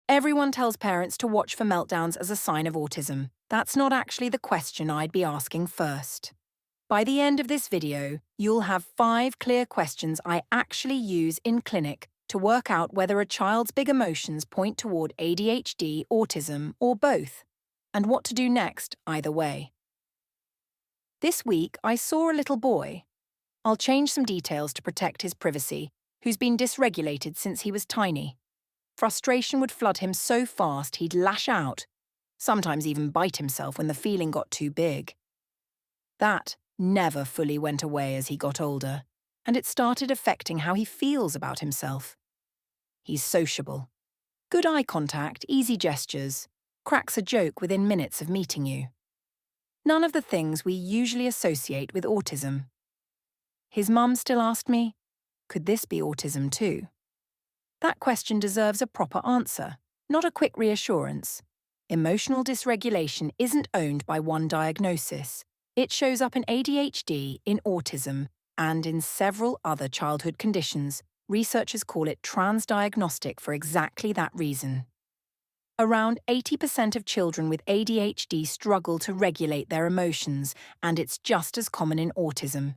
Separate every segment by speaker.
Speaker 1: Everyone tells parents to watch for meltdowns as a sign of autism. That's not actually the question I'd be asking first. By the end of this video, you'll have 5 clear questions I actually use in clinic to work out whether a child's big emotions point toward ADHD, autism, or both, and what to do next either way. This week, I saw a little boy. I'll change some details to protect his privacy, who's been dysregulated since he was tiny. Frustration would flood him so fast he'd lash out, sometimes even bite himself when the feeling got too big. That never fully went away as he got older, and it started affecting how he feels about himself. He's sociable. Good eye contact, easy gestures, cracks a joke within minutes of meeting you. None of the things we usually associate with autism. His mum still asked me, could this be autism too? That question deserves a proper answer, not a quick reassurance. Emotional dysregulation isn't owned by one diagnosis. It shows up in ADHD, in autism, and in several other childhood conditions. Researchers call it transdiagnostic for exactly that reason. Around 80% of children with ADHD struggle to regulate their emotions, and it's just as common in autism,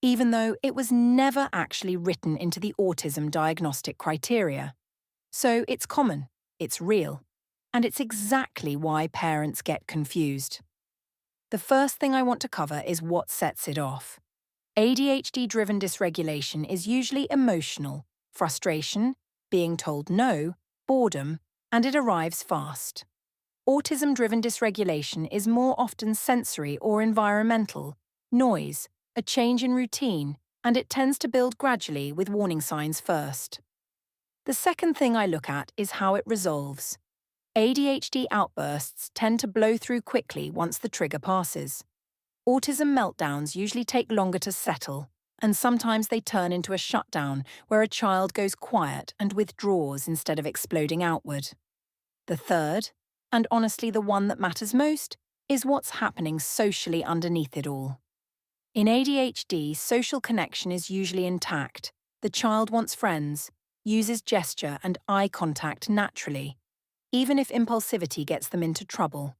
Speaker 1: even though it was never actually written into the autism diagnostic criteria. So it's common, it's real, and it's exactly why parents get confused. The first thing I want to cover is what sets it off. ADHD-driven dysregulation is usually emotional, frustration, being told no, boredom, and it arrives fast. Autism-driven dysregulation is more often sensory or environmental, noise, a change in routine, and it tends to build gradually with warning signs first. The second thing I look at is how it resolves. ADHD outbursts tend to blow through quickly once the trigger passes. Autism meltdowns usually take longer to settle, and sometimes they turn into a shutdown where a child goes quiet and withdraws instead of exploding outward. The third, and honestly the one that matters most, is what's happening socially underneath it all. In ADHD, social connection is usually intact. The child wants friends, uses gesture and eye contact naturally, even if impulsivity gets them into trouble.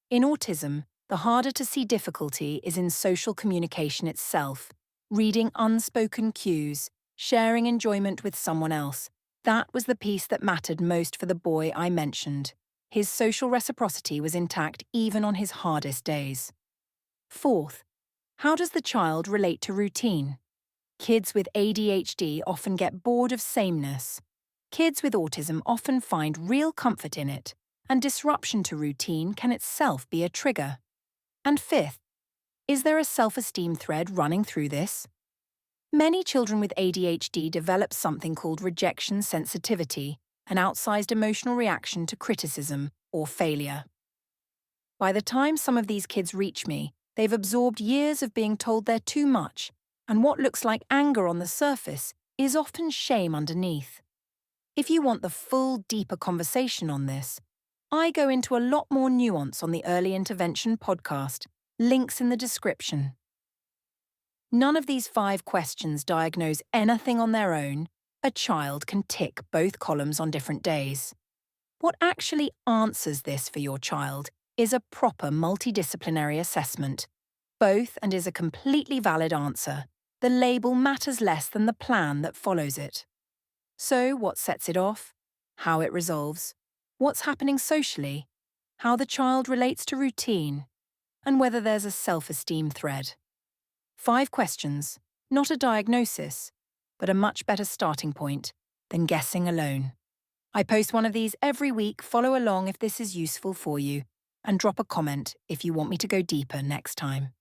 Speaker 1: In autism, the harder to see difficulty is in social communication itself, reading unspoken cues, sharing enjoyment with someone else. That was the piece that mattered most for the boy I mentioned. His social reciprocity was intact even on his hardest days. Fourth, how does the child relate to routine? Kids with ADHD often get bored of sameness. Kids with autism often find real comfort in it, and disruption to routine can itself be a trigger. And fifth, is there a self-esteem thread running through this? Many children with ADHD develop something called rejection sensitivity, an outsized emotional reaction to criticism or failure. By the time some of these kids reach me, they've absorbed years of being told they're too much, and what looks like anger on the surface is often shame underneath. If you want the full, deeper conversation on this, I go into a lot more nuance on the Early Intervention podcast, links in the description. None of these 5 questions diagnose anything on their own. A child can tick both columns on different days. What actually answers this for your child is a proper multidisciplinary assessment. Both and is a completely valid answer. The label matters less than the plan that follows it. So, what sets it off? How it resolves? What's happening socially? How the child relates to routine? And whether there's a self-esteem thread. 5 questions, not a diagnosis, but a much better starting point than guessing alone. I post one of these every week. Follow along if this is useful for you, and drop a comment if you want me to go deeper next time.